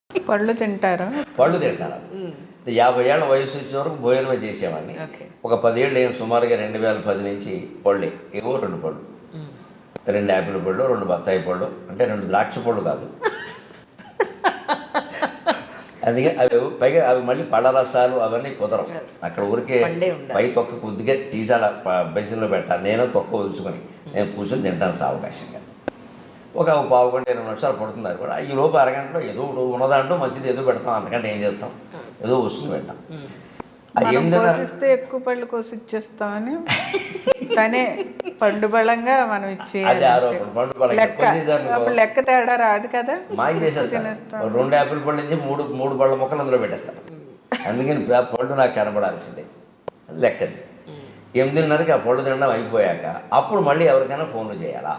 పళ్ళు తింటారా? పళ్ళు తింటాను. 50 ఏళ్ళ వయసు వచ్చే వరకు భోజనమే చేసేవాడిని. ఒక 10 ఏళ్ళు నేను సుమారుగా 2010 నుంచి పళ్ళే, ఏవో 2 పళ్ళు, 2 యాపిల్ పళ్ళు, 2 బత్తాయి పళ్ళు, అంటే 2 ద్రాక్ష పళ్ళు కాదు. అందుకే పైగా అవి మళ్ళీ పళ్ళ రసాలు అవన్నీ కుదరవు. అక్కడ ఊరికే పై తొక్క కొద్దిగా తీసాల బెసిన్లో పెట్టాలి. నేను తొక్క వదులుచుకొని నేను కూర్చొని తింటాను సావకాశంగా. ఒక పావు గంట 20 నిమిషాలు పడుతుంది కూడా. ఈ లోపు అరగంటలో ఏదో ఉన్నదాంట్లో మంచిది ఏదో పెడతాం, అంతకంటే ఏం చేస్తాం, ఏదో వస్తుంది పెట్టాం. కోసిస్తే ఎక్కువ పళ్ళు కోసి ఇచ్చేస్తామని తనే పండు బలంగా మనం ఇచ్చేయాలి. లెక్క తేడా రాదు కదా. మాయ చేసేస్తాను. 2 యాపిల్ పళ్ళు నుంచి 3 పళ్ళ మొక్కలు అందులో పెట్టేస్తాను. అందుకని పళ్ళు నాకు కనబడాల్సిందే. లెక్కది 8:30కి ఆ పళ్ళు తినడం అయిపోయాక అప్పుడు మళ్ళీ ఎవరికైనా ఫోన్లు చేయాలా.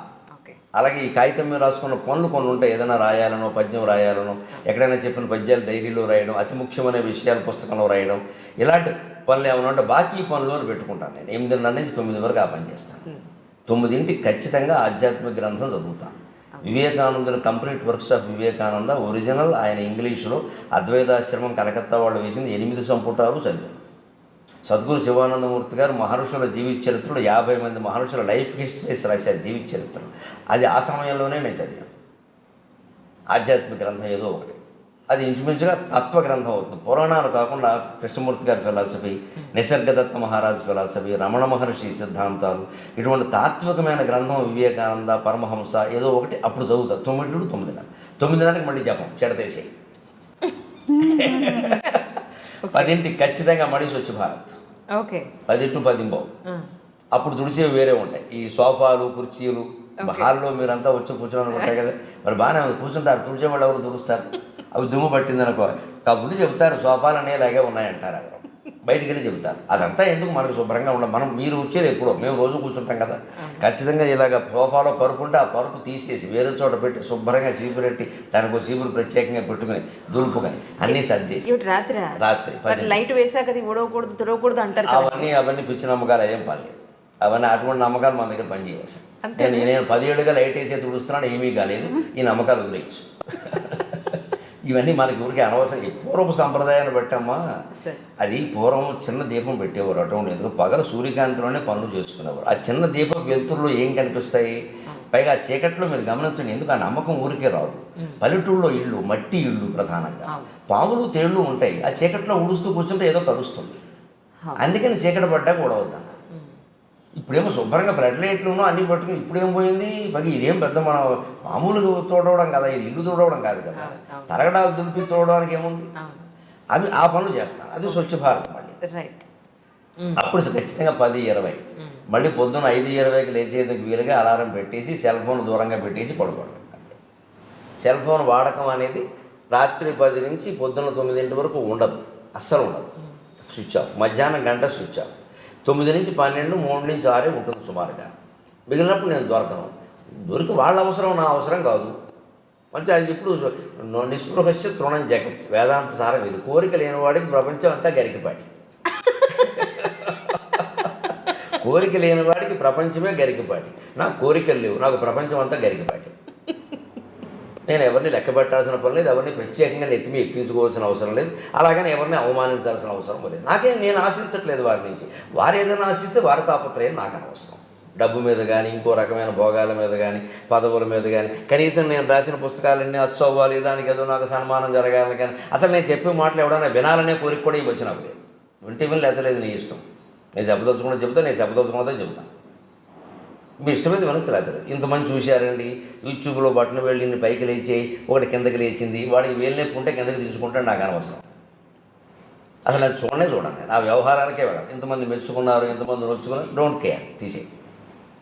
అలాగే ఈ కాగితం మీద రాసుకున్న పనులు కొన్ని ఉంటాయి. ఏదైనా రాయాలనో, పద్యం రాయాలనో, ఎక్కడైనా చెప్పిన పద్యాలు డైరీలో రాయడం, అతి ముఖ్యమైన విషయాలు పుస్తకంలో రాయడం, ఇలాంటి పనులు ఏమైనా ఉంటే బాకీ పనులు అని పెట్టుకుంటాను. నేను 8:30 నుంచి 9 వరకు ఆ పని చేస్తాను. 9ంటికి ఖచ్చితంగా ఆధ్యాత్మిక గ్రంథం చదువుతాను. వివేకానందుని complete works of Vivekananda original, ఆయన ఇంగ్లీషులో అద్వైతాశ్రమం కలకత్తా వాళ్ళు వేసింది 8 సంపుటాలు చదివాను. సద్గురు శివానందమూర్తి గారు మహర్షుల జీవిత చరిత్రలు 50 మంది మహర్షుల లైఫ్ హిస్టరీస్ రాశారు, జీవిత చరిత్రలు. అది ఆ సమయంలోనే నేను చదివాను. ఆధ్యాత్మిక గ్రంథం ఏదో ఒకటి, అది ఇంచుమించుగా తత్వ గ్రంథం అవుతుంది. పురాణాలు కాకుండా కృష్ణమూర్తి గారి ఫిలాసఫీ, నిసర్గదత్త మహారాజ్ ఫిలాసఫీ, రమణ మహర్షి సిద్ధాంతాలు, ఇటువంటి తాత్వికమైన గ్రంథం వివేకానంద, పరమహంస ఏదో ఒకటి అప్పుడు చదువుతారు. 9:30 9:30కి మళ్ళీ జపం చెడతేసి 10ంటికి ఖచ్చితంగా మళ్ళీ స్వచ్ఛ భారత్. 10 to 10 అప్పుడు తుడిచేవి వేరే ఉంటాయి. ఈ సోఫాలు, కుర్చీలు, హాల్లో మీరంతా వచ్చి కూర్చోని ఉంటాయి కదా, మరి బాగానే కూర్చుంటారు. తుడిచే వాళ్ళు ఎవరు తుడుస్తారు? అవి దుమ్ము పట్టిందనుకో కబుర్లు చెబుతారు, సోఫాలు అనేలాగే ఉన్నాయంటారు. ఎవరు బయటికి వెళ్ళి చెబుతారు. అదంతా ఎందుకు మనకు శుభ్రంగా ఉండాలి. మనం మీరు వచ్చేది ఎప్పుడో, మేము రోజు కూర్చుంటాం కదా. ఖచ్చితంగా ఇలాగ సోఫాలో పరుపుంటే ఆ పరుపు తీసేసి వేరే చోట పెట్టి శుభ్రంగా చీపురు పెట్టి దానికి ఒక చీపురు ప్రత్యేకంగా పెట్టుకుని దులుపుకొని అన్నీ సర్దేసి రాత్రి లైట్ వేసాక ఉడవకూడదు, తుడవకూడదు అంటారు. అవన్నీ పిచ్చి నమ్మకాలు ఏం పర్లేదు. అవన్నీ అటువంటి నమ్మకాలు మన దగ్గర పనిచేయాల్సి. నేను 10 ఏళ్ళుగా లైట్ వేసే తుడుస్తున్నాను, ఏమీ కాలేదు. ఈ నమ్మకాలు వదిలేయచ్చు. ఇవన్నీ మనకి ఊరికే అనవసరం. పూర్వపు సంప్రదాయాన్ని బట్టమ్మా, అది పూర్వం చిన్న దీపం పెట్టేవారు అటువంటి. ఎందుకు పగల సూర్యకాంతిలోనే పనులు చేసుకునేవారు. ఆ చిన్న దీపం వెలుతురులో ఏం కనిపిస్తాయి? పైగా ఆ చీకట్లో మీరు గమనించండి. ఎందుకు ఆ నమ్మకం ఊరికే రాదు. పల్లెటూళ్ళలో ఇళ్ళు, మట్టి ఇళ్ళు ప్రధానంగా, పాములు తేళ్ళు ఉంటాయి. ఆ చీకట్లో ఉడుస్తూ కూర్చుంటే ఏదో కలుస్తుంది. అందుకని చీకటి పడ్డాక ఉడవద్దన్న. ఇప్పుడేమో శుభ్రంగా ఫ్లడ్ లైట్లునో అన్నీ పట్టుకుని ఇప్పుడేం పోయింది. పైగా ఇదేం పెద్ద మన మామూలుగా తోడవడం కదా, ఇది ఇల్లు తోడవడం కాదు కదా. తరగడాలు దులిపి తోడడానికి ఏముంది? అవి ఆ పనులు చేస్తాను. అది స్వచ్ఛ భారత్. మళ్ళీ అప్పుడు ఖచ్చితంగా 10:20 మళ్ళీ పొద్దున్న 5:20కి లేచేందుకు వీలుగా అలారం పెట్టేసి సెల్ ఫోన్ దూరంగా పెట్టేసి పడుకోవడం. సెల్ ఫోన్ వాడకం అనేది రాత్రి 10 నుంచి పొద్దున్న 9 వరకు ఉండదు, అస్సలు ఉండదు. Switch off. మధ్యాహ్నం గంట స్విచ్ ఆఫ్. 9 నుంచి 12, 3 నుంచి 6 ఉంటుంది సుమారుగా. మిగిలినప్పుడు నేను దొరకను. దొరికి వాళ్ళ అవసరం, నా అవసరం కాదు. మంచి అది ఇప్పుడు నిస్పృహస్య తృణం జగత్, వేదాంత సారం ఇది. కోరిక లేనివాడికి ప్రపంచం అంతా గరికిపాటి. కోరిక లేనివాడికి ప్రపంచమే గరికిపాటి. నాకు కోరికలు లేవు, నాకు ప్రపంచం అంతా గరికిపాటి. నేను ఎవరిని లెక్క పెట్టాల్సిన పని లేదు, ఎవరిని ప్రత్యేకంగా నెత్తిమి ఎక్కించుకోవాల్సిన అవసరం లేదు, అలాగని ఎవరిని అవమానించాల్సిన అవసరం లేదు. నేను ఆశించట్లేదు వారి నుంచి. వారు ఏదైనా ఆశిస్తే వారి తాపత్రయం నాకు అనవసరం. డబ్బు మీద కానీ, ఇంకో రకమైన భోగాల మీద కానీ, పదవుల మీద కానీ, కనీసం నేను రాసిన పుస్తకాలన్నీ అచ్చవ్వాలి, దానికి ఏదో నాకు సన్మానం జరగాలని కానీ, అసలు నేను చెప్పే మాటలు ఎవడైనా వినాలనే కోరిక కూడా ఇవి వచ్చినప్పుడు లేదు. వింటే విని లేతలేదు, నీ ఇష్టం. నేను చెప్పదలుచుకున్నా చెబుతా, నేను చెప్పదలుచుకున్నదో చెబుతాను. మీ ఇష్టమైతే వినొచ్చు, లేతలేదు. ఇంతమంది చూశారండి యూట్యూబ్లో బట్టలు వెళ్ళి పైకి లేచేయి, ఒకటి కిందకి లేచింది, వాడికి వేలు నొప్పి ఉంటే కిందకి దించుకుంటాడు, నాకు అనవసరం. అసలు అది చూడండి. నా వ్యవహారానికే వెళ్ళాలి. ఇంతమంది మెచ్చుకున్నారు, ఇంతమంది నొచ్చుకున్నారు, డోంట్ కేర్, తీసేయి.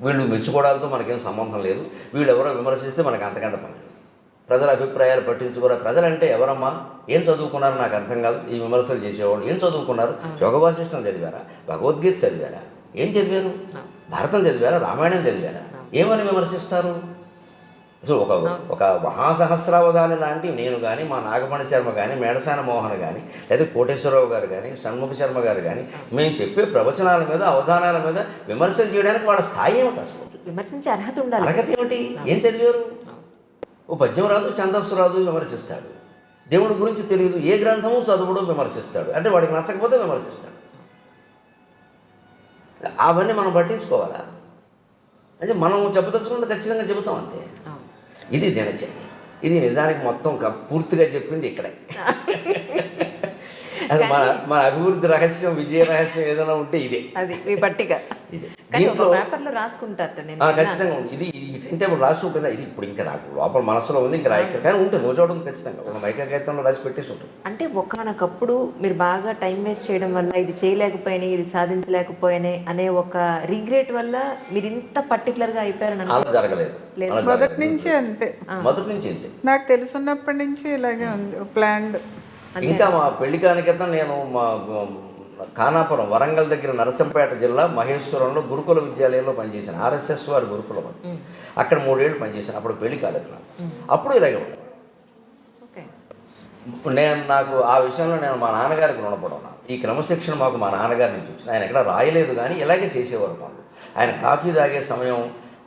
వీళ్ళు మెచ్చుకోవడాలతో మనకేం సంబంధం లేదు. వీళ్ళు ఎవరో విమర్శిస్తే మనకు అంతకంటే పని లేదు. ప్రజల అభిప్రాయాలు పట్టించుకోరా. ప్రజలంటే ఎవరమ్మా? ఏం చదువుకున్నారు నాకు అర్థం కాదు. ఈ విమర్శలు చేసేవాళ్ళు ఏం చదువుకున్నారు? యోగ వాసిష్టం చదివారా? భగవద్గీత చదివారా? ఏం చదివారు? భారతం చదివారా? రామాయణం చదివారా? ఏమని విమర్శిస్తారు? అసలు ఒక మహాసహస్రావధాని లాంటి నేను కానీ, మా నాగమణి శర్మ కానీ, మేడసాన మోహన్ కానీ, లేదా కోటేశ్వరరావు గారు కానీ, షణ్ముఖ శర్మ గారు కానీ, మేము చెప్పే ప్రవచనాల మీద, అవధానాల మీద విమర్శలు చేయడానికి వాళ్ళ స్థాయి ఏమిటి? అసలు విమర్శించే అర్హత ఉండాలి. అర్హత ఏమిటి? ఏం చదివారు? ఓ పద్యం రాదు, ఛందస్సు రాదు, విమర్శిస్తాడు. దేవుడి గురించి తెలియదు, ఏ గ్రంథము చదువుడు, విమర్శిస్తాడు. అంటే వాడికి నచ్చకపోతే విమర్శిస్తాడు. అవన్నీ మనం పట్టించుకోవాలా? అంటే మనం చెప్పదలుచుకుంటే ఖచ్చితంగా చెబుతాం అంతే. ఇది దినచర్య. ఇది నిజానికి మొత్తం పూర్తిగా చెప్పింది ఇక్కడే. అది మన అభివృద్ధి రహస్యం, విజయ రహస్యం ఏదైనా ఉంటే ఇదే. అది మీ పట్టిక. ఇదే దీంట్లో పేపర్లో రాసుకుంటారట. నేను ఖచ్చితంగా ఉంది. ఇది ఈ టైం టేబుల్ రాసి ఉంటుంది. ఇది ఇప్పుడు ఇంకా నాకు లోపల మనసులో ఉంది, ఇంకా రాయక కానీ ఉంటుంది. రోజు ఉంటుంది ఖచ్చితంగా. ఒక మైకా కాగితంలో రాసి పెట్టేసి ఉంటుంది. అంటే ఒకనొకప్పుడు మీరు బాగా టైం వేస్ట్ చేయడం వల్ల ఇది చేయలేకపోయినా, ఇది సాధించలేకపోయినా అనే ఒక రిగ్రెట్ వల్ల మీరు ఇంత పర్టికులర్గా అయిపోయారని అలా జరగలేదు. మొదటి నుంచి అంతే. మొదటి నుంచి అంతే. నాకు తెలుసున్నప్పటి నుంచి ఇలాగే ఉంది ప్లాన్డ్. ఇంకా మా పెళ్లి కాని క్రితం నేను మా ఖానాపురం, వరంగల్ దగ్గర నరసంపేట జిల్లా మహేశ్వరంలో గురుకుల విద్యాలయంలో పనిచేశాను. ఆర్ఎస్ఎస్ వారి గురుకులం అది. అక్కడ 3 ఏళ్ళు పనిచేశాను. అప్పుడు పెళ్లి కాలేదు నాకు. అప్పుడు ఇలాగే ఉండేది. నాకు ఆ విషయంలో నేను మా నాన్నగారికి రుణపడున్నాను. ఈ క్రమశిక్షణ మాకు మా నాన్నగారి నుంచి వచ్చింది. ఆయన ఎక్కడ రాయలేదు కానీ ఇలాగే చేసేవారు పనులు. ఆయన కాఫీ తాగే సమయం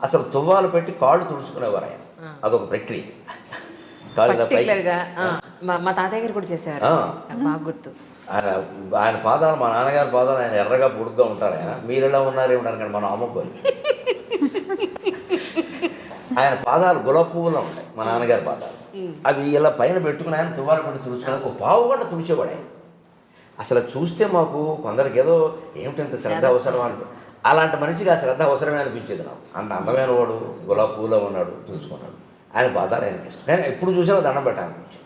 అసలు తువ్వాలు పెట్టి కాళ్ళు తుడుచుకునేవారు ఆయన. అదొక ప్రక్రియ. మా తాతయ్య గారు కూడా చేసేవారు, బాగా గుర్తు. ఆయన పాదాలు, మా నాన్నగారి పాదాలు ఆయన ఎర్రగా పొడుగ్గా ఉంటారు. ఆయన మీరు ఎలా ఉన్నారు ఏమిటారు కానీ మనం అమ్మకోరు. ఆయన పాదాలు గులాబీ పువ్వులో ఉంటాయి మా నాన్నగారి పాదాలు. అవి ఇలా పైన పెట్టుకుని ఆయన తువ్వాలు పెట్టి తుడుచుకోవడానికి ఒక పావు గంట తుడిచేవాడు ఆయన. అసలు చూస్తే మాకు కొందరికి ఏదో ఏమిటి ఇంత శ్రద్ధ అవసరం అంటే, అలాంటి మనిషికి ఆ శ్రద్ధ అవసరమే అనిపించేది నాకు. అంత అందమైన వాడు, గులాబీ పువ్వులో ఉన్నాడు, చూసుకున్నాడు. ఆయన పాదాలు ఆయనకి ఇష్టం. కానీ ఎప్పుడు చూసినా దండం పెట్టాలనిపించింది.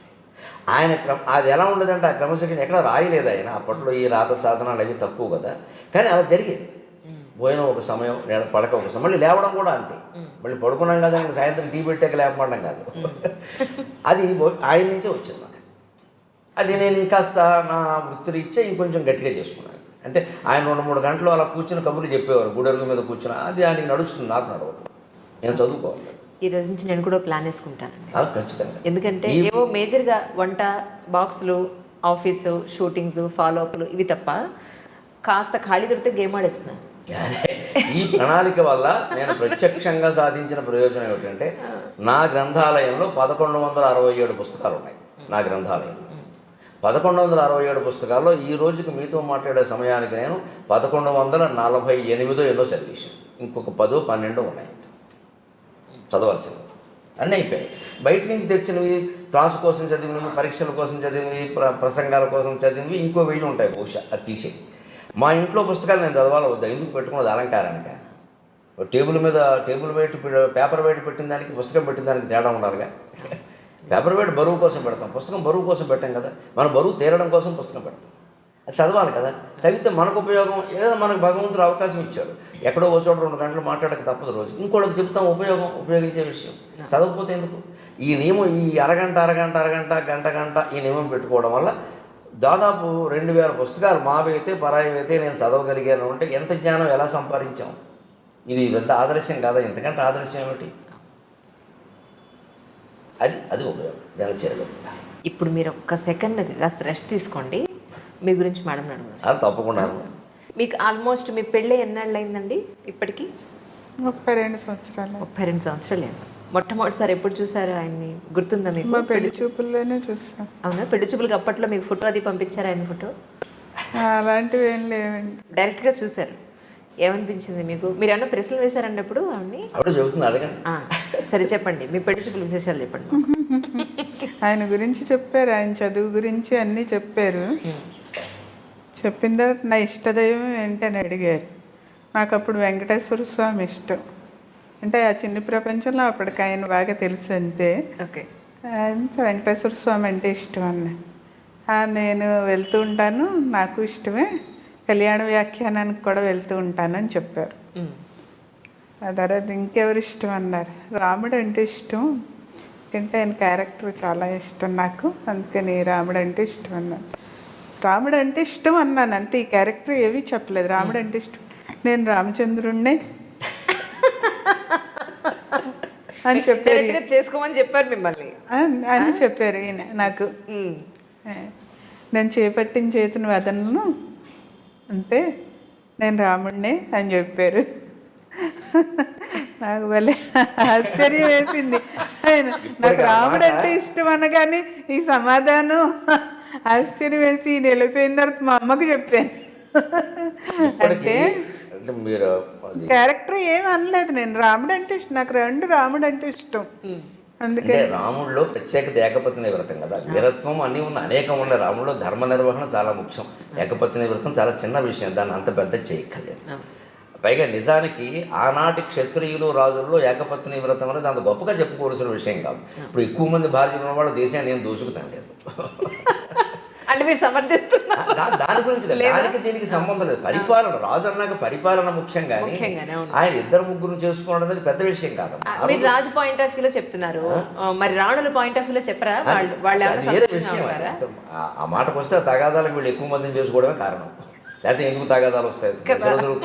ఆయన అది ఎలా ఉండదంటే ఆ క్రమశిక్షణ ఎక్కడ రాయలేదు ఆయన. అప్పట్లో ఈ రాత సాధనాలు అవి తక్కువ కదా, కానీ అలా జరిగేది. భోజనం ఒక సమయం, పడక ఒక సమయం, మళ్ళీ లేవడం కూడా అంతే. మళ్ళీ పడుకున్నాం కదా, ఇంకా సాయంత్రం టీ పెట్టాక లేపడం కాదు. అది ఆయన నుంచే వచ్చింది నాకు. అది నేను ఇంకాస్త నా వృత్తిరీత్యా ఇంకొంచెం గట్టిగా చేసుకున్నాను. అంటే ఆయన 2-3 గంటలు అలా కూర్చుని కబుర్లు చెప్పేవారు. గుడరుగు మీద కూర్చుని. అది ఆయనకి నడుస్తుంది, నాకు నడవదు. నేను చదువుకోవాలి. ఈ రోజు నుంచి నేను కూడా ప్లాన్ వేసుకుంటానండి. ఖచ్చితంగా. ఎందుకంటే ఏవో మేజర్గా వంట, బాక్సులు, ఆఫీసు, షూటింగ్స్, ఫాలోఅప్లు ఇవి తప్ప కాస్త ఖాళీ దొరికితే గేమ్ ఆడేస్తున్నాను. ఈ ప్రణాళిక వల్ల నేను ప్రత్యక్షంగా సాధించిన ప్రయోజనం ఏమిటంటే, నా గ్రంథాలయంలో 1167 పుస్తకాలు ఉన్నాయి. నా గ్రంథాలయం 1167 పుస్తకాల్లో ఈ రోజుకి మీతో మాట్లాడే సమయానికి నేను 1148 ఎన్నో చదివేసాను. ఇంకొక 10-12 ఉన్నాయి చదవాల్సినవి. అన్నీ అయిపోయాయి. బయట నుంచి తెచ్చినవి, క్లాసు కోసం చదివినవి, పరీక్షల కోసం చదివినవి, ప్రసంగాల కోసం చదివినవి ఇంకో 1000 ఉంటాయి బహుశా. అది తీసేయి. మా ఇంట్లో పుస్తకాలు నేను చదవాలి వద్దా? ఎందుకు పెట్టుకున్నది అలంకారానిక? టేబుల్ మీద పేపర్ వెయిట్ పెట్టిన దానికి, పుస్తకం పెట్టిన దానికి తేడా ఉండాలిగా. పేపర్ వెయిట్ బరువు కోసం పెడతాం, పుస్తకం బరువు కోసం పెట్టాం కదా. మన బరువు తీరడం కోసం పుస్తకం పెడతాం. అది చదవాలి కదా. చదివితే మనకు ఉపయోగం. ఏదో మనకు భగవంతుడు అవకాశం ఇచ్చాడు. ఎక్కడో ఒక చోట 2 గంటలు మాట్లాడక తప్పదు రోజు. ఇంకోటికి చెప్తాం ఉపయోగించే విషయం. చదవకపోతే ఎందుకు? ఈ నియమం, ఈ అరగంట గంట ఈ నియమం పెట్టుకోవడం వల్ల దాదాపు 2000 పుస్తకాలు మావి అయితే పరాయి అయితే నేను చదవగలిగాను. అంటే ఎంత జ్ఞానం ఎలా సంపాదించాం? ఇది పెద్ద ఆదర్శం కాదా? ఎంతకంటే ఆదర్శం ఏమిటి? అది ఉపయోగం దినచర్యలో. ఇప్పుడు మీరు ఒక్క సెకండ్ కాస్త రెస్ట్ తీసుకోండి. మీ గురించి మేడం అడుగుతాను. అది తప్పకుండా. మీకు ఆల్మోస్ట్ మీ పెళ్ళి ఎన్నాళ్ళు అయిందండి ఇప్పటికి? 32 సంవత్సరాలు. 32 సంవత్సరాలు అయింది. మొట్టమొదటిసారి ఎప్పుడు చూసారు ఆయన్ని? గుర్తుందా మీకు? మా పెళ్లి చూపుల్లోనే చూసాం. అవునా? పెళ్లి చూపులకి అప్పట్లో మీకు ఫోటో అది పంపించారు, ఆయన ఫోటో? అలాంటివి ఏం లేవండి. డైరెక్ట్గా చూసారు. ఏమనిపించింది మీకు? మీరు ఏమన్నా ప్రశ్నలు వేశారండి అప్పుడు ఆవిడ్ని? సరే చెప్పండి, మీ పెళ్లి చూపుల విశేషాలు చెప్పండి. ఆయన గురించి చెప్పారు, ఆయన చదువు గురించి అన్నీ చెప్పారు. చెప్పిన తర్వాత నా ఇష్టదైవం ఏంటని అడిగారు. నాకు అప్పుడు వెంకటేశ్వర స్వామి ఇష్టం. అంటే ఆ చిన్న ప్రపంచంలో అప్పటికి ఆయన బాగా తెలుసు అంతే. ఓకే. వెంకటేశ్వర స్వామి అంటే ఇష్టం అన్న. నేను వెళ్తూ ఉంటాను, నాకు ఇష్టమే, కళ్యాణ వ్యాఖ్యానానికి కూడా వెళ్తూ ఉంటానని చెప్పారు. ఆ తర్వాత ఇంకెవరు ఇష్టం అన్నారు. రాముడు అంటే ఇష్టం, ఎందుకంటే ఆయన క్యారెక్టర్ చాలా ఇష్టం నాకు, అందుకని రాముడు అంటే ఇష్టం అన్నాను. రాముడు అంటే ఇష్టం అన్నాను అంతే. ఈ క్యారెక్టర్ ఏవి చెప్పలేదు. రాముడు అంటే ఇష్టం, నేను రామచంద్రుణ్ణే అని చెప్పారు. చేసుకోమని చెప్పారు మిమ్మల్ని అని చెప్పారు ఈయన నాకు. నేను చేపట్టిన చేతిని వదలను అంటే నేను రాముడినే అని చెప్పారు. నాకు భలే ఆశ్చర్యం వేసింది. నాకు రాముడు అంటే ఇష్టం అనగానే ఈ సమాధానం ఆశ్చర్యం వేసి వెళ్ళిపోయిన తర్వాత మా అమ్మకు చెప్పాను. అంటే అంటే మీరు క్యారెక్టర్ ఏమి అనలేదు, నేను రాముడు అంటే ఇష్టం, నాకు రాముడు అంటే ఇష్టం. అందుకే అంటే రాముడిలో ప్రత్యేకత ఏకపత్ని వ్రతం కదా, వీరత్వం అన్నీ ఉన్న అనేకం ఉన్నాయి. రాముడిలో ధర్మ నిర్వహణ చాలా ముఖ్యం. ఏకపత్ని వ్రతం చాలా చిన్న విషయం, దాన్ని అంత పెద్ద చేయక్కర్లేదు. పైగా నిజానికి ఆనాటి క్షత్రియులు రాజుల్లో ఏకపత్ని వ్రతం అనేది అంత గొప్పగా చెప్పుకోవాల్సిన విషయం కాదు. ఇప్పుడు ఎక్కువ మంది భార్యలు ఉన్నవాళ్ళు దేశాన్ని నేను దోచుకుతాను లేదు అంటే మీరు సమర్థిస్తున్నారు. దాని గురించి దానికి దీనికి సంబంధం లేదు. పరిపాలన, రాజు అన్నాక పరిపాలన ముఖ్యం, కానీ ఆయన ఇద్దరు ముగ్గురు చేసుకోవడం అనేది పెద్ద విషయం కాదు. మీరు రాజు పాయింట్ ఆఫ్ వ్యూలో చెప్తున్నారు, మరి రాణుల పాయింట్ ఆఫ్ వ్యూలో చెప్పరా? అది వేరే విషయం. ఆ మాటకు వస్తే తగాదాలకు వీళ్ళు ఎక్కువ మందిని చేసుకోవడమే కారణం. లేకపోతే ఎందుకు తగాదాలు వస్తాయి? దశరథుడు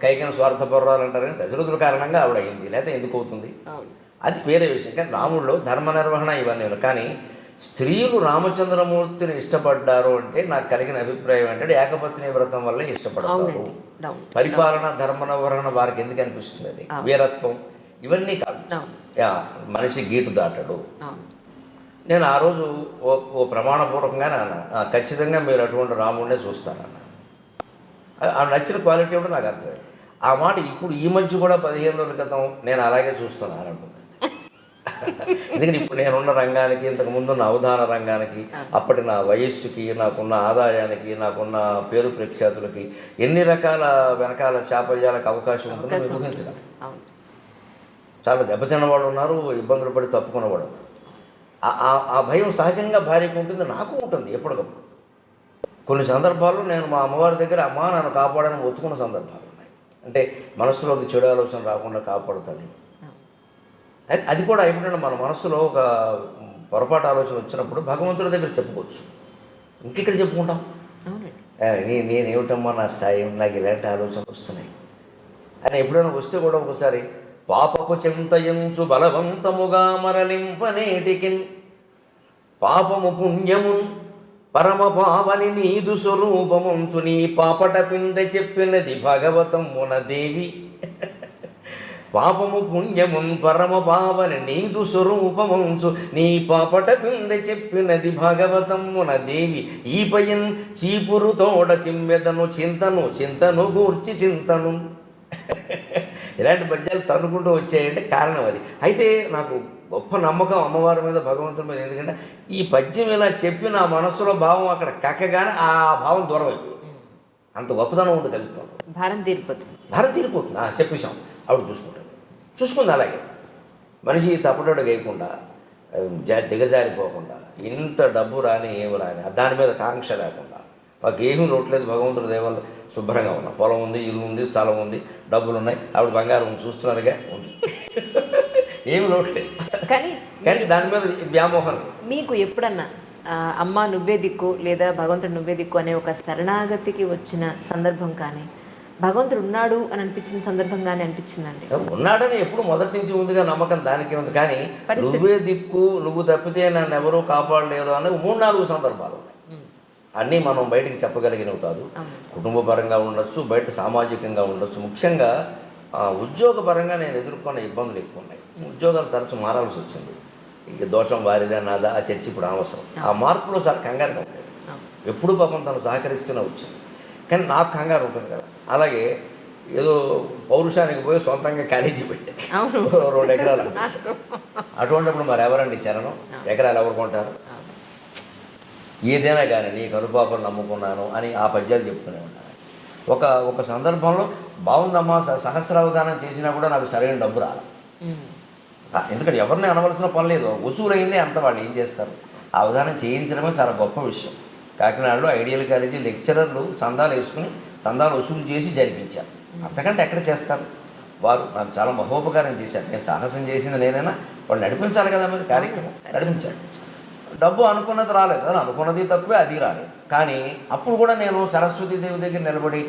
కైకైన స్వార్థపర్రాలు అంటారని దశరథుల కారణంగా ఆవిడ అయింది, లేకపోతే ఎందుకు అవుతుంది? అది వేరే విషయం. కానీ రాముడిలో ధర్మ నిర్వహణ ఇవన్నీ. కానీ స్త్రీలు రామచంద్రమూర్తిని ఇష్టపడ్డారు అంటే నాకు కలిగిన అభిప్రాయం ఏంటంటే ఏకపత్ని వ్రతం వల్లే ఇష్టపడతారు. పరిపాలన, ధర్మ నిర్వహణ వారికి ఎందుకు అనిపిస్తుంది? అది వీరత్వం ఇవన్నీ కాదు. మనిషి గీటు దాటడు. నేను ఆ రోజు ఓ ప్రమాణపూర్వకంగానే అన్నా, ఖచ్చితంగా మీరు అటువంటి రాముడినే చూస్తానన్నా. ఆ నచ్చిన క్వాలిటీ ఉంటే నాకు అర్థమైంది. ఆ మాట ఇప్పుడు ఈ మధ్య కూడా 15 రోజుల క్రితం నేను అలాగే చూస్తున్నాను అనుకుంది. ఎందుకంటే ఇప్పుడు నేనున్న రంగానికి, ఇంతకుముందున్న అవధాన రంగానికి, అప్పటి నా వయస్సుకి, నాకున్న ఆదాయానికి, నాకున్న పేరు ప్రఖ్యాతులకి ఎన్ని రకాల వెనకాల చాపల్యాలకు అవకాశం ఉంటుందో మీరు ఊహించగలరు. చాలా దెబ్బతిన్న వాళ్ళు ఉన్నారు, ఇబ్బందులు పడి తప్పుకున్నవాడు ఉన్నారు. ఆ భయం సహజంగా భార్యకు ఉంటుంది, నాకు ఉంటుంది ఎప్పటికప్పుడు. కొన్ని సందర్భాల్లో నేను మా అమ్మవారి దగ్గర అమ్మ నన్ను కాపాడని ఒత్తుకున్న సందర్భాలు ఉన్నాయి. అంటే మనస్సులోకి చెడు ఆలోచన రాకుండా కాపాడుతుంది. అది కూడా ఎప్పుడైనా మన మనస్సులో ఒక పొరపాటు ఆలోచన వచ్చినప్పుడు భగవంతుడి దగ్గర చెప్పుకోవచ్చు. ఇంకెక్కడ చెప్పుకుంటాం? నేనేమిటమ్మా నా స్థాయి, నాకు ఇలాంటి ఆలోచనలు వస్తున్నాయి అని ఎప్పుడైనా వస్తే కూడా ఒకసారి పాపపు చింతయంచు బలవంతముగా మరలింపనేటికిన్ పాపము పుణ్యమున్ పరమ పావని నీదు స్వరూపముంచు నీ పాపట పింద చెప్పినది భగవతమున దేవి. పాపము పుణ్యమున్ పరమ పావని నీదు స్వరూపముంచు నీ పాపట పింద చెప్పినది భగవతమున దేవి. ఈ పయన్ చీపురు తోడ చిమ్మెదను చింతను గూర్చి చింతను. ఇలాంటి పద్యాలు తన్నుకుంటూ వచ్చాయంటే కారణం అది. అయితే నాకు గొప్ప నమ్మకం అమ్మవారి మీద, భగవంతుడి మీద. ఎందుకంటే ఈ పద్యం ఇలా చెప్పి నా మనస్సులో భావం అక్కడ కక్కగానే ఆ భావం దూరం అయిపోయింది. అంత గొప్పతనం ఉంది కలుగుతుంది. భారం తీరిపోతుంది. చెప్పేశాం, ఆవిడ చూసుకుంది. అలాగే మనిషి తప్పటోడు వేయకుండా, దిగజారిపోకుండా, ఇంత డబ్బు రాని ఏమి రాని దాని మీద కాంక్ష లేకుండా, మాకు ఏమీ లోట్లేదు, భగవంతుడి దేవాళ్ళు శుభ్రంగా ఉన్నాం. పొలం ఉంది, ఇల్లు ఉంది, స్థలం ఉంది, డబ్బులు ఉన్నాయి, ఆవిడ బంగారం చూస్తున్నారుగా ఉంది, ఏమి లోట్లేదు. కానీ దాని మీద వ్యామోహం. మీకు ఎప్పుడన్నా అమ్మ నువ్వే దిక్కు లేదా భగవంతుడు నువ్వే దిక్కు అనే ఒక శరణాగతికి వచ్చిన సందర్భం కానీ, భగవంతుడు ఉన్నాడు అని అనిపించిన సందర్భం కానీ అనిపించిందండి? ఉన్నాడని ఎప్పుడు మొదటి నుంచి ఉందిగా నమ్మకం, దానికి ఉంది. కానీ నువ్వే దిక్కు, నువ్వు తప్పితే నన్ను ఎవరూ కాపాడలేరు అని 3-4 సందర్భాలు ఉన్నాయి. అన్నీ మనం బయటికి చెప్పగలిగినవి కాదు. కుటుంబ పరంగా ఉండొచ్చు, బయట సామాజికంగా ఉండొచ్చు. ముఖ్యంగా ఉద్యోగపరంగా నేను ఎదుర్కొన్న ఇబ్బందులు ఎక్కువ ఉన్నాయి. ఉద్యోగాలు తరచు మారాల్సి వచ్చింది. ఇక దోషం వారిదే నాదా ఆ చర్చ ఇప్పుడు అనవసరం. ఆ మార్పులో చాలా కంగారుగా ఉండేది. ఎప్పుడు పాపం తను సహకరిస్తూనే వచ్చింది, కానీ నాకు కంగారు ఉంటుంది కదా. అలాగే ఏదో పౌరుషానికి పోయి సొంతంగా కాలేజీ పెట్టే 2 ఎకరాలు అటువంటిప్పుడు మరి ఎవరండి శరణం? ఎకరాలు ఎవరు కొంటారు? ఏదైనా కానీ నీ కనుపాపలు నమ్ముకున్నాను అని ఆ పద్యాలు చెప్తూనే ఉన్నాను. ఒక సందర్భంలో బాగుందమ్మా సహస్రావధానం చేసినా కూడా నాకు సరైన డబ్బు రాలి. ఎందుకంటే ఎవరిని అనవలసిన పని లేదు, వసూలైందే అంత. వాళ్ళు ఏం చేస్తారు? ఆ అవధానం చేయించడమే చాలా గొప్ప విషయం. కాకినాడలో ఐడియల్ కాలేజీ లెక్చరర్లు చందాలు వేసుకుని చందాలు వసూలు చేసి జరిపించారు. అంతకంటే ఎక్కడ చేస్తారు? వారు నాకు చాలా మహోపకారం చేశారు. నేను సాహసం చేసింది నేనైనా వాళ్ళు నడిపించాలి కదా, మరి కార్యక్రమం నడిపించాలి. డబ్బు అనుకున్నది రాలేదు, అని అనుకున్నది తక్కువే, అది రాలేదు. కానీ అప్పుడు కూడా నేను సరస్వతీదేవి దగ్గర నిలబడి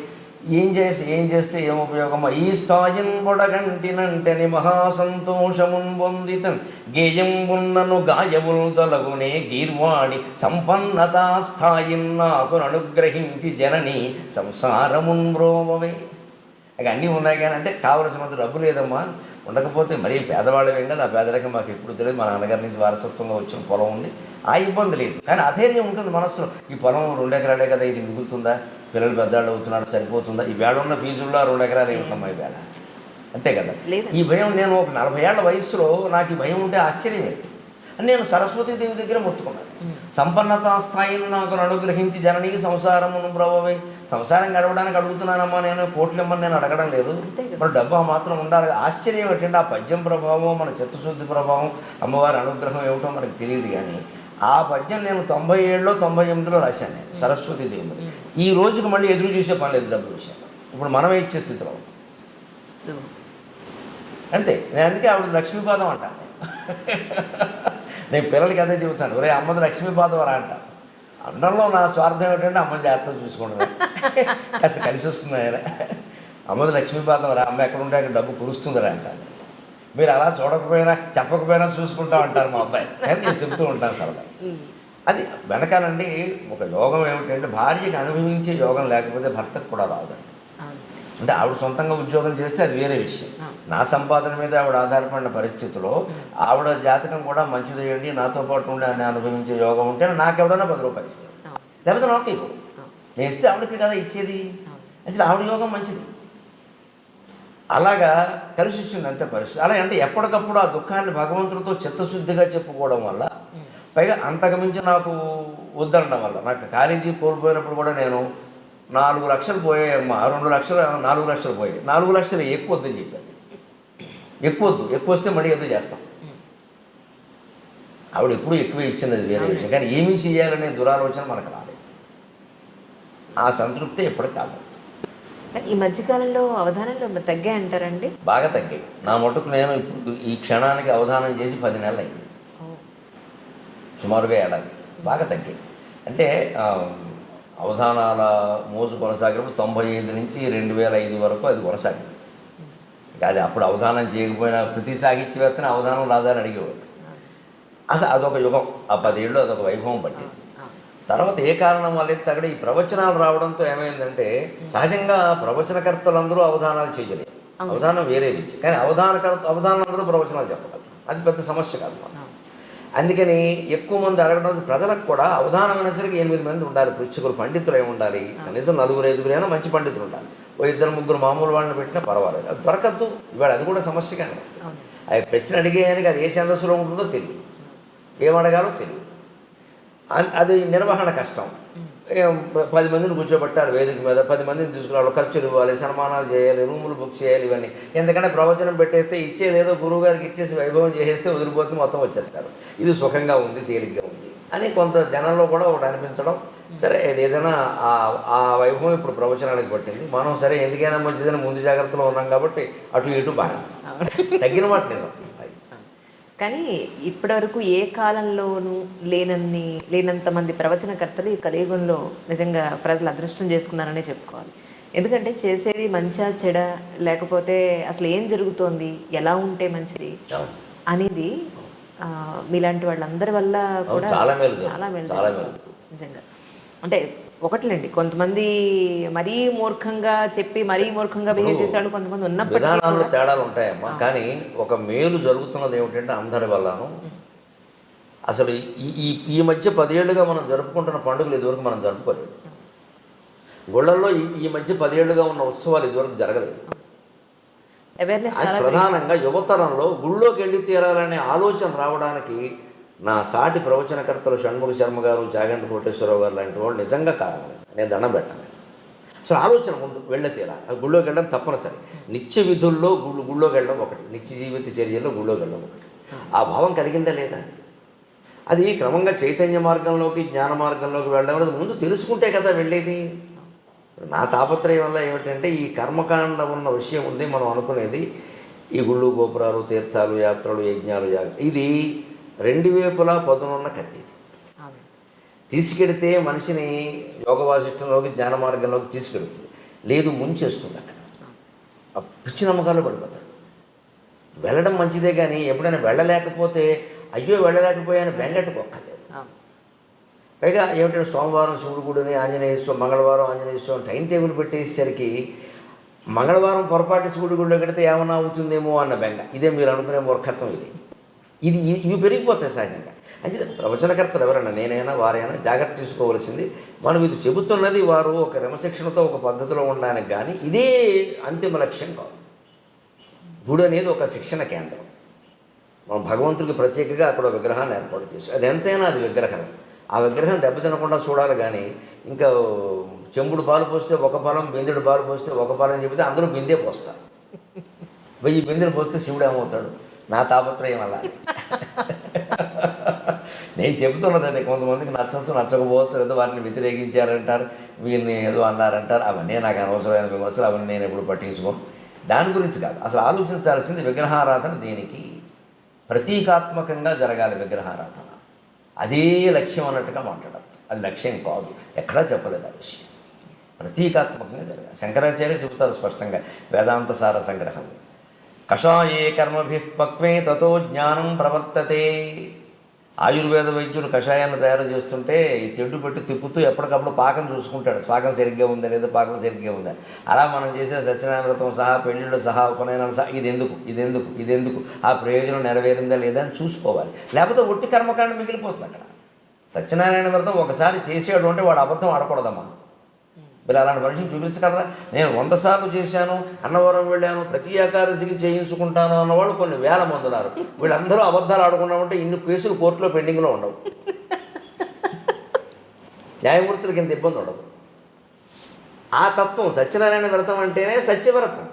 ఏం చేస్తే ఏం ఉపయోగమా? ఈ స్థాయిన్ బొడగంటినంటని మహాసంతోషమున్ పొందితన్ గేయంబున్నను గాయముల్ తొలగునే గీర్వాణి సంపన్నతా స్థాయిన్ నాకు అనుగ్రహించి జనని సంసారమున్ బ్రోవవే. ఇక అన్నీ ఉన్నాయి కానీ అంటే కావలసినంత డబ్బు లేదమ్మా, ఉండకపోతే మరీ పేదవాళ్ళమేం కదా, ఆ పేదరికం మాకు ఎప్పుడు తెలియదు, మా నాన్నగారి నుంచి వారసత్వంగా వచ్చిన పొలం ఉంది, ఆ ఇబ్బంది లేదు. కానీ అధైర్యం ఉంటుంది మనసులో, ఈ పొలం 2 ఎకరాలే కదా, ఇది మిగులుతుందా, పిల్లలు పెద్దవాళ్ళు అవుతున్నారు, సరిపోతుందా, ఈ వేళ ఉన్న ఫీజుల్లో 2 ఎకరాలు ఏమిటమ్మా ఈ వేళ, అంతే కదా. ఈ భయం నేను ఒక 40 ఏళ్ల వయసులో నాకు ఈ భయం ఉంటే ఆశ్చర్యం లేదు. నేను సరస్వతీదేవి దగ్గర మొత్తుకున్నాను, సంపన్నతా స్థాయిని నాకు అనుగ్రహించి జననీ సంసారమును బ్రవవే, సంసారం గడవడానికి అడుగుతున్నానమ్మా, నేను కోట్లు ఇమ్మని నేను అడగడం లేదు, మరి డబ్బు ఆ మాత్రం ఉండాలి. ఆశ్చర్యం ఏంటంటే ఆ పద్యం ప్రభావం, మన చిత్తశుద్ధి ప్రభావం, అమ్మవారి అనుగ్రహం ఏమిటో మనకు తెలియదు. కానీ ఆ పద్యం నేను 97లో 98లో రాశాను నేను సరస్వతీదేవి. ఈ రోజుకి మళ్ళీ ఎదురు చూసే పని లేదు డబ్బు విషయం, ఇప్పుడు మనమే ఇచ్చే స్థితిలో అంతే. నేను అందుకే ఆవిడ లక్ష్మీపాదం అంటాను. నేను పిల్లలకి అదే చెబుతాను, ఒరే అమ్మది లక్ష్మీపాదం రా అంట. అండంలో నా స్వార్థం ఏమిటంటే అమ్మని జాగ్రత్తగా చూసుకుంటాను, కాస్త కలిసి వస్తుంది ఆయన. అమ్మది లక్ష్మీపాదం రా, అమ్మ ఎక్కడ ఉంటే అక్కడ డబ్బు కురుస్తుందిరా అంటాను. మీరు అలా చూడకపోయినా చెప్పకపోయినా చూసుకుంటా ఉంటారు మా అబ్బాయి, కానీ నేను చెబుతూ ఉంటాను సరదా. అది వెనకాలండి ఒక యోగం ఏమిటంటే భార్యకి అనుభవించే యోగం లేకపోతే భర్తకు కూడా రాదండి. అంటే ఆవిడ సొంతంగా ఉద్యోగం చేస్తే అది వేరే విషయం, నా సంపాదన మీద ఆవిడ ఆధారపడిన పరిస్థితిలో ఆవిడ జాతకం కూడా మంచిది చేయండి, నాతో పాటు ఉండి అని అనుభవించే యోగం ఉంటే నాకెవడన్నా 10 రూపాయలు ఇస్తాను, లేకపోతే నాకు ఇవ్వడు. నేను ఇస్తే ఆవిడకి కదా ఇచ్చేది, అంటే ఆవిడ యోగం మంచిది. అలాగా కలిసి వచ్చింది అంతే పరిస్థితి. అలా అంటే ఎప్పటికప్పుడు ఆ దుఃఖాన్ని భగవంతుడితో చిత్తశుద్ధిగా చెప్పుకోవడం వల్ల, పైగా అంతకుమించి నాకు వద్దనడం వల్ల, నాకు కాలేజీ కోల్పోయినప్పుడు కూడా నేను 4 లక్షలు పోయాయమ్మా, 2 లక్షలు 4 లక్షలు పోయాయి, 4 లక్షలు ఎక్కువ వద్దని చెప్పాను. ఎక్కువ వస్తే మళ్ళీ ఏదో చేస్తాం. ఆవిడ ఎప్పుడు ఎక్కువ ఇచ్చినది వేరే విషయం, కానీ ఏమీ చేయాలనే దురాలోచన మనకు రాలేదు. ఆ సంతృప్తి ఎప్పటికి కాలేదు. ఈ మధ్యకాలంలో అవధానంలో తగ్గాయి అంటారండి? బాగా తగ్గాయి. నా మటుకు నేను ఇప్పుడు ఈ క్షణానికి అవధానం చేసి 10 నెలలు అయింది, సుమారుగా ఏడాది. బాగా తగ్గాయి అంటే అవధానాల మోజు కొనసాగినప్పుడు 95 నుంచి 2005 వరకు అది కొనసాగింది. అది అప్పుడు అవధానం చేయకపోయినా ప్రతి సాహిత్యవేత్తని అవధానం రాదని అడిగేవాడు. అసలు అదొక యుగం, ఆ 10 ఏళ్ళు అదొక వైభవం పట్టింది. తర్వాత ఏ కారణం వల్ల అక్కడ ఈ ప్రవచనాలు రావడంతో ఏమైందంటే, సహజంగా ప్రవచనకర్తలందరూ అవధానాలు చేయలేరు, అవధానం వేరే విద్య, కానీ అవధానంలో ప్రవచనాలు చెప్పగలరు, అది పెద్ద సమస్య కాదు. అందుకని ఎక్కువ మంది అడగడం, ప్రజలకు కూడా అవధానం అనేసరికి 8 మంది ఉండాలి, పృచ్ఛకులు పండితులు ఏమి ఉండాలి, కనీసం 4-5 అయినా మంచి పండితులు ఉండాలి. ఓ 2-3 మామూలు వాళ్ళని పెట్టినా పర్వాలేదు, అది దొరకద్దు. ఇవాళ అది కూడా సమస్య. కానీ అది ప్రశ్న అడిగేయానికి అది ఏ ఛందస్సులో ఉంటుందో తెలియదు, ఏమడగాలో తెలియదు, అది నిర్వహణ కష్టం. 10 మందిని కూర్చోబెట్టారు వేదిక మీద, 10 మందిని తీసుకురావాలి, ఖర్చులు ఇవ్వాలి, సన్మానాలు చేయాలి, రూములు బుక్ చేయాలి, ఇవన్నీ. ఎందుకంటే ప్రవచనం పెట్టేస్తే ఇచ్చేదేదో గురువు గారికి ఇచ్చేసి వైభవం చేసేస్తే వదిలిపోతే మొత్తం వచ్చేస్తారు. ఇది సుఖంగా ఉంది, తేలిగ్గా ఉంది అని కొంత జనంలో కూడా ఒకటి అనిపించడం. సరే ఏదైనా ఆ వైభవం ఇప్పుడు ప్రవచనానికి పట్టింది. మనం సరే ఎందుకైనా మంచిదని ముందు జాగ్రత్తలో ఉన్నాం కాబట్టి అటు ఇటు బాగా తగ్గిన మాట నిజం. కానీ ఇప్పటివరకు ఏ కాలంలోనూ లేనంత మంది ప్రవచనకర్తలు ఈ కలియుగంలో నిజంగా ప్రజలు అదృష్టం చేసుకున్నారనే చెప్పుకోవాలి. ఎందుకంటే చేసేది మంచా చెడ, లేకపోతే అసలు ఏం జరుగుతోంది, ఎలా ఉంటే మంచిది అనేది మీలాంటి వాళ్ళందరి వల్ల కూడా చాలా మేలు నిజంగా. అంటే ఒకట్లేండి, కొంతమంది మరీ మూర్ఖంగా చెప్పి మరీ మూర్ఖంగా బిహేవ్ చేశాడు, కొంతమంది విధానాల్లో తేడాలు ఉంటాయమ్మా. కానీ ఒక మేలు జరుగుతున్నది ఏమిటంటే అందరి వల్లను. అసలు ఈ మధ్య 10 ఏళ్ళుగా మనం జరుపుకుంటున్న పండుగలు ఇదివరకు మనం జరుపుకోలేదు. గుళ్ళల్లో ఈ మధ్య 10 ఏళ్ళుగా ఉన్న ఉత్సవాలు ఇదివరకు జరగలేదు. ప్రధానంగా యువతరంలో గుళ్ళోకి వెళ్ళి తీరాలనే ఆలోచన రావడానికి నా సాటి ప్రవచనకర్తలు షణ్ముఖ శర్మ గారు, చాగంటి కోటేశ్వరరావు గారు లాంటి వాళ్ళు నిజంగా కారణం. నేను దండం పెట్టాను. అసలు ఆలోచన ముందు వెళ్ళే తీరాలి, గుళ్ళోకి వెళ్ళడం తప్పనిసరి. నిత్య విధుల్లో గుళ్ళోకి వెళ్ళడం ఒకటి, నిత్య జీవిత చర్యల్లో గుళ్ళోకి వెళ్ళడం ఒకటి. ఆ భావం కలిగిందా లేదా? అది క్రమంగా చైతన్య మార్గంలోకి, జ్ఞాన మార్గంలోకి వెళ్ళడం అనేది ముందు తెలుసుకుంటే కదా వెళ్ళేది. నా తాపత్రయం వల్ల ఏమిటంటే, ఈ కర్మకాండ ఉన్న విషయం ఉంది మనం అనుకునేది, ఈ గుళ్ళు గోపురాలు, తీర్థాలు, యాత్రలు, యజ్ఞాలు, ఇది 2 వైపులా పదునున్న కత్తి. తీసుకెడితే మనిషిని యోగ వాసిష్టంలోకి, జ్ఞాన మార్గంలోకి తీసుకెడుతుంది, లేదు ముంచేస్తుంది. అక్కడ ఆ పిచ్చి నమ్మకాలు పడిపోతాడు. వెళ్ళడం మంచిదే, కానీ ఎప్పుడైనా వెళ్ళలేకపోతే అయ్యో వెళ్ళలేకపోయాని బెంగట్టుకోక్కర్లేదు. పైగా ఏమిటంటే సోమవారం శివుడు గుడిని, ఆంజనేయ స్వామి, మంగళవారం ఆంజనేయ స్వామి టైం టేబుల్ పెట్టేసరికి మంగళవారం పొరపాటు శివుడి గుడిలో కడితే ఏమన్నా అవుతుందేమో అన్న బెంగ. ఇదే మీరు అనుకునే మూర్ఖత్వం. ఇవి పెరిగిపోతాయి సహజంగా. అంటే ప్రవచనకర్తలు ఎవరైనా, నేనైనా వారైనా జాగ్రత్త తీసుకోవాల్సింది, మనం ఇది చెబుతున్నది వారు ఒక క్రమశిక్షణతో ఒక పద్ధతిలో ఉండడానికి, కానీ ఇదే అంతిమ లక్ష్యం కాదు. గుడి అనేది ఒక శిక్షణ కేంద్రం. మనం భగవంతుడికి ప్రత్యేకంగా అక్కడ విగ్రహాన్ని ఏర్పాటు చేసి, అది ఎంతైనా అది విగ్రహం. ఆ విగ్రహం దెబ్బతినకుండా చూడాలి. కానీ ఇంకా చెంబుడు పాలు పోస్తే ఒక పాలం, బిందెడు పాలు పోస్తే ఒక పాలం చెబితే అందరూ బిందే పోస్తారు. 1000 బిందెలు పోస్తే శివుడు ఏమవుతాడు? నా తాపత్రయం అలా. నేను చెబుతున్నది అదే. కొంతమందికి నచ్చచ్చు, నచ్చకపోవచ్చు, ఏదో వారిని వ్యతిరేకించారంటారు, వీరిని ఏదో అన్నారంటారు. అవన్నీ నాకు అనవసరమైన విమర్శలు, అవన్నీ నేను ఎప్పుడు పట్టించుకోను. దాని గురించి కాదు అసలు ఆలోచించాల్సింది. విగ్రహారాధన దేనికి? ప్రతీకాత్మకంగా జరగాలి విగ్రహారాధన. అదే లక్ష్యం అన్నట్టుగా మాట్లాడద్దు. అది లక్ష్యం కాదు, ఎక్కడా చెప్పలేదు ఆ విషయం. ప్రతీకాత్మకంగా జరగాలి. శంకరాచార్య చెబుతారు స్పష్టంగా వేదాంత సార సంగ్రహం. కషాయే కర్మభిః పక్వే తతో జ్ఞానం ప్రవర్తతే. ఆయుర్వేద వైద్యులు కషాయాన్ని తయారు చేస్తుంటే ఈ తెడ్డు పెట్టి తిప్పుతూ ఎప్పటికప్పుడు పాకం చూసుకుంటాడు, పాకం సరిగ్గా ఉందా లేదా, పాకం సరిగ్గా ఉందా. అలా మనం చేసే సత్యనారాయణ వ్రతం సహా, పెళ్ళిళ్ళు సహా, ఉపనయనాలు సహా, ఇదెందుకు ఆ ప్రయోజనం నెరవేరిందా లేదా అని చూసుకోవాలి. లేకపోతే ఒట్టి కర్మకాండ మిగిలిపోతుంది అక్కడ. సత్యనారాయణ వ్రతం ఒకసారి చేసాడు అంటే వాడు అబద్ధం ఆడకూడదమ్మా. వీళ్ళు అలాంటి మనిషిని చూపించగలరా? నేను 100 సార్లు చేశాను, అన్నవరం వెళ్ళాను, ప్రతి ఏకాదశికి చేయించుకుంటాను అన్నవాళ్ళు కొన్ని వేల మంది ఉన్నారు. వీళ్ళందరూ అబద్ధాలు ఆడకుండా ఉంటే ఇన్ని కేసులు కోర్టులో పెండింగ్లో ఉండవు. న్యాయమూర్తులకి ఇంత ఇబ్బంది ఉండదు. ఆ తత్వం సత్యనారాయణ వ్రతం అంటేనే సత్యవ్రతం.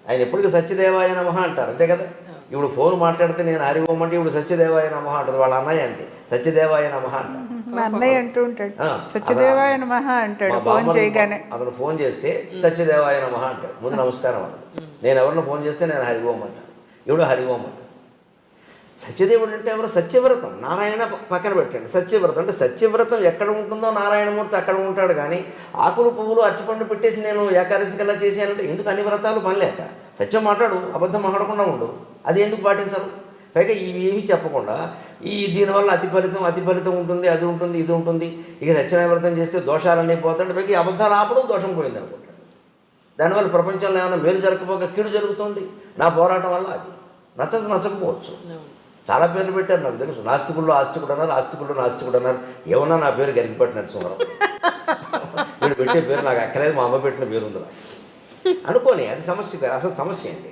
ఆయన ఎప్పటికీ సత్యదేవాయ నమః అంటారు, అంతే కదా. ఇప్పుడు ఫోన్ మాట్లాడితే నేను హరిఓమంటే ఇప్పుడు సత్యదేవాయ నమః అంటారు. వాళ్ళ అన్నయ్య అంతే, సత్యదేవాయ నమః అంటారు. మా అన్నయ్య అంటూ ఉంటాడు, సత్యదేవాయ నమః అంటాడు ఫోన్ చేయగానే. అతను ఫోన్ చేస్తే సత్యదేవాయ నమః అంటాడు, ముందు నమస్కారం అంటాడు. నేను ఎవరిని ఫోన్ చేస్తే నేను హరిఓం అంటాను, ఇప్పుడు హరిఓం అంటాడు. సత్యదేవుడు అంటే ఎవరు? సత్యవ్రతం. నారాయణ పక్కన పెట్టండి. సత్యవ్రతం అంటే సత్యవ్రతం ఎక్కడ ఉంటుందో నారాయణమూర్తి అక్కడ ఉంటాడు. కానీ ఆకులు పువ్వులు అరటిపండు పెట్టేసి నేను ఏకాదశి కల్లా చేశానంటే ఎందుకు? అన్ని వ్రతాలు పని లేక. సత్యం మాట్లాడు, అబద్ధం మాట్లాడకుండా ఉండు. అది ఎందుకు పాటించరు? పైగా ఇవి ఏమీ చెప్పకుండా దీనివల్ల అతి ఫలితం ఉంటుంది, అది ఉంటుంది, ఇది ఉంటుంది, ఇక సత్యనారాయణ వ్రతం చేస్తే దోషాలన్నీ పోతాయి. పైకి అబద్ధాలు ఆపడం దోషం పోయింది అనుకుంటాడు. దానివల్ల ప్రపంచంలో ఏమైనా మేలు జరగకపోక కీడు జరుగుతుంది. నా పోరాటం వల్ల అది నచ్చకపోవచ్చు. చాలా పేర్లు పెట్టారు నాకు తెలుసు. నాస్తికుల్లో ఆస్తికుడు అన్నారు, ఆస్తికుల్లో నాస్తికుడు అన్నారు. ఏమన్నా నా పేరు గరికపాటి నరసింహారావు. వీడు పెట్టే పేరు నాకు అక్కలేదు, మా అమ్మ పెట్టిన పేరు ఉంది అనుకోని. అది సమస్య కాదు. అసలు సమస్య ఏంటి?